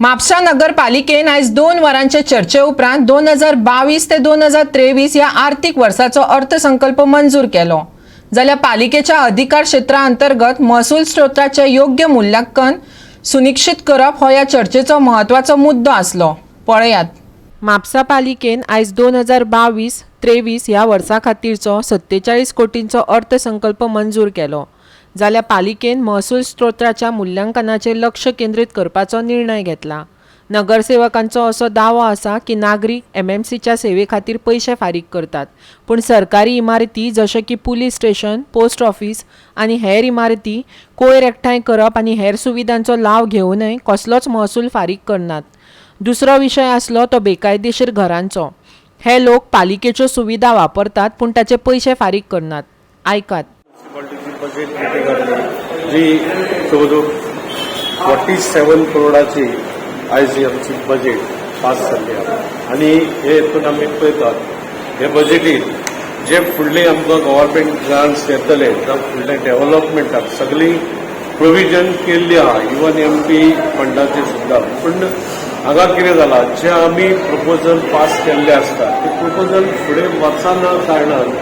म्हापसा नगरपालिकेन आयज 2 वरांचे चर्चे उपरांत 2022 ते 2023 ह्या आर्थीक वर्साचो अर्थसंकल्प मंजूर केलो. जाल्यार पालिकेच्या अधिकार क्षेत्रा अंतर्गत महसूल स्त्रोताचे योग्य मूल्यांकन सुनिश्चित करप हो ह्या चर्चेचो महत्वाचो मुद्दो आसलो. पळयात. म्हापसा पालिकेन आयज 2022-23 ह्या वर्सा खातीरचो 47 कोटींचो अर्थसंकल्प मंजूर केलो. जाल्यार पालिकेन महसूल स्त्रोताच्या मुल्यांकनाचेर लक्ष केंद्रीत करपाचो निर्णय घेतला. नगरसेवकांचो असो दावो आसा की नागरीक MMCच्या सेवे खातीर पयशे फारीक करतात, पूण सरकारी इमारती जशे की पुलीस स्टेशन, पोस्ट ऑफिस आनी हेर इमारती कोयर एकठांय करप आनी हेर सुविधांचो लाव घेवनय कसलोच महसूल फारीक करनात. दुसरो विशय आसलो तो बेकायदेशीर घरांचो. हे लोक पालिकेच्यो सुविधा वापरतात पूण ताचे पयशे फारीक करनात. आयकात. बजेट जी जवळजवळ 47 करोडाची आयज आमची बजेट पास जाल्ली आहा आनी हे हितून आमी पळयतात हे बजेटीन जे फुडले आमकां गव्हर्मेंट ग्रांट्स येतले जावं फुडले डेव्हलपमेंटाक सगळी प्रोविजन केल्ली आहा, इवन MP फंडाचे सुद्दां. पूण हांगा कितें जालां, जे आमी प्रपोजल पास केल्ले आसता ते प्रपोजल फुडें वचना कारणान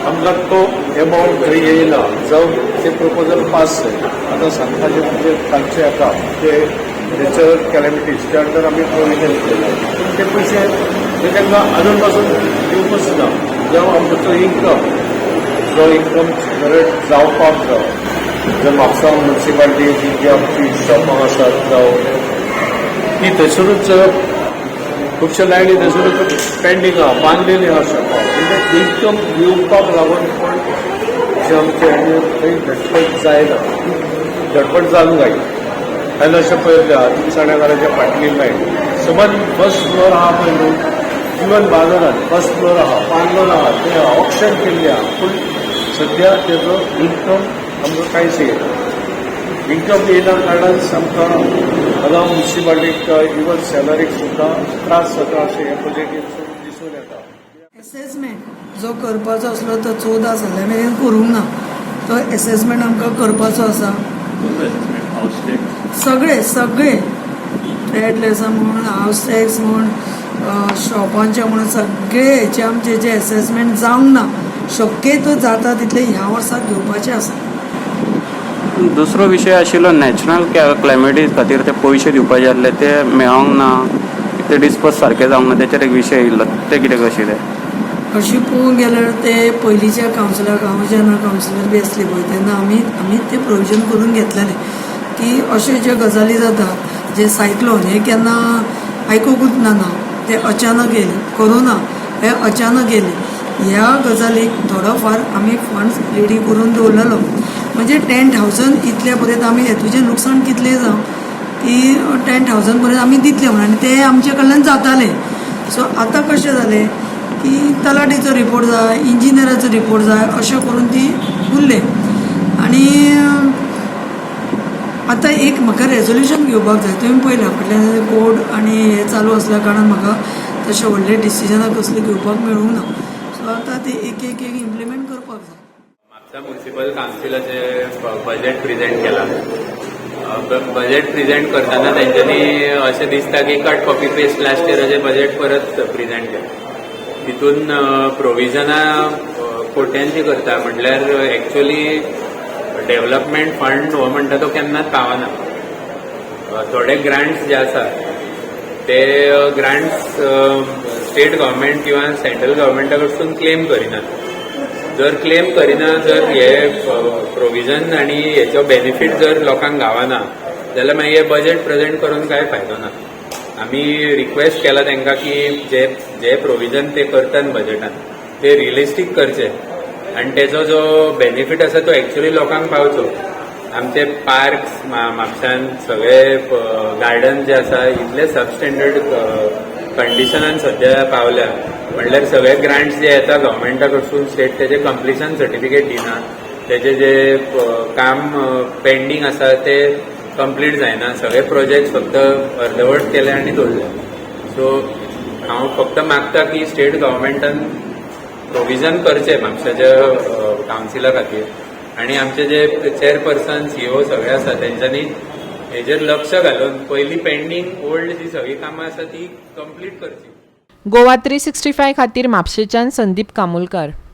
आमकां तो एमावंट थंय येयना जावं ते प्रपोजल पास जाय. आतां सांगपाचें म्हणजे तांचे येता ते नॅचरल कॅलेमिटीज त्या अंडर आमी प्रोविजन केला, पूण ते पयशे ते तांकां आजून पासून दिवपूच ना. जावं आमचो इन्कम जो इन्कम जनरेट जावपाक जावं, जर म्हापसा म्युनिसिपालिटी जी आमची शॉपां आसात जावं ती थंयसरूच खुबशे लायनी थंयसरूच पेंडींग आहा, बांदलेली आहा शॉपां. म्हणजे इन्कम येवपाक लागून पण जे आमचे थंय झटपट जायना, झटपट जावंक जाय. हांवें अशें पळयल्लें आहा तिनसाण्याकाराच्या फाटली लायन समज फर्स्ट फ्लोर आहा पळय न्हू, इवन बाजारात फर्स्ट फ्लोर आहा, बांदलो आहा, ते ऑप्शन केल्ले आहा, पूण सद्या तेजो इन्कम आमकां कांयच येना. इन्कम येना कारणान आमकां हांगा म्युनिसिपालिटीक इवन सॅलरीक सुद्दां त्रास जाता अशें हे बजेटीन दिसून येता. एसेसमेंट जो करपाचो आसलो तो 14 सालां मेरेन करूंक ना. तो एसेसमेंट आमकां करपाचो आसा. सगळे फ्लॅटलेसा म्हूण, हावस टॅक्स म्हूण, शॉपांचे म्हूण सगळे हेचे आमचे जे एसेसमेंट जावंक ना. शक्यतो जाता तितले ह्या वर्साक घेवपाचे आसा. दुसरो विशय आशिल्लो नॅचरल क्लायमेटीज खातीर ते पयशे दिवपाचे आसले ते मेळोंक ना, ते डिस्पर्स सारके जावंक ना. तेचेर एक विशय येयल्लो, ते कितें कशें तें अशें पळोवंक गेल्यार ते पयलींच्या कावन्सिलराक हांव जेन्ना कावन्सिलर बी आसली पळय तेन्ना आमी ते प्रोविजन करून घेतलेले की अशे जे गजाली जातात, जे सायक्लोन हे केन्ना आयकूंकूच ना, ते अचानक येयले. कोरोना हे अचानक येयले. ह्या गजालीक थोडो फार आमी फंड्स रेडी करून दवरलेलो. म्हणजे 10,000 इतले पर्यंत आमी हेतूचें लुकसाण कितलें जावं की 10,000 पर्यंत आमी दितले म्हणून आनी ते आमचे कडल्यान जाताले. सो आतां कशें जालें की तलाटीचो रिपोर्ट जाय, इंजिनियराचो रिपोर्ट जाय, अशें करून ती उरले. आनी आतां एक म्हाका रेजोल्युशन घेवपाक जाय. तुवें पळयलां फाटल्यान कोर्ट आनी हे चालू आसल्या कारणान म्हाका तशें व्हडले डिसिजनां कसली घेवपाक मेळूंक ना. सो आतां ते एक इम्प्लिमेंट करपाक जाय. म्हापसा म्युनिसिपल कावन्सिलाचे बजेट प्रेजेंट केला. बजेट प्रेजेंट करतना तेंच्यांनी अशें दिसता की कट कॉपी पेस्ट लास्ट इयराचें बजेट परत प्रेजेंट केलें. तितून प्रोविजनां कोट्यांची करता म्हटल्यार एक्चुअली डेव्हलपमेंट फंड हो म्हणटा तो केन्नाच पावना. थोडे ग्रांट्स जे आसात ते ग्रांट्स स्टेट गव्हर्मेंट किंवा सेंट्रल गव्हर्मेंटा कडसून क्लेम करिनात. जर क्लेम करिना, जर हे प्रोविजन आनी हेचो बेनिफीट जर लोकांक गावना जाल्यार मागीर हे बजेट प्रेजेंट करून कांय फायदो ना. आमी रिक्वेस्ट केला तांकां की जे प्रोविजन ते करतात बजेटान ते रियलिस्टीक करचे आनी तेजो जो बेनिफीट आसा तो एक्चुअली लोकांक पावचो. आमचे पार्क्स म्हापशान सगळे गार्डन जे आसा इतले सबस्टँडर्ड कंडिशनान सध्या पावल्या. म्हणल्यार सगळे ग्रांट्स जे येता गव्हर्मेंटा कडसून स्टेट तेजे कंप्लिशन सर्टिफिकेट दिना. तेजे जे काम पेंडींग आसा ते कंप्लीट जायना. सगळे प्रोजेक्ट फक्त अर्दवट केले आनी दवरले. सो हांव फक्त मागता की स्टेट गव्हर्मेंटान प्रोविजन करचे म्हापशाच्या कावन्सिला खातीर आनी आमचे जे चेअरपर्सन CEO सगळे आसा तेंच्यांनी हेजेर लक्ष घालून पयलीं पेंडींग ओल्ड जी सगळीं कामां आसा ती कंप्लीट करची. गोवा 365 खातीर म्हापशेच्यान संदीप कामुलकार.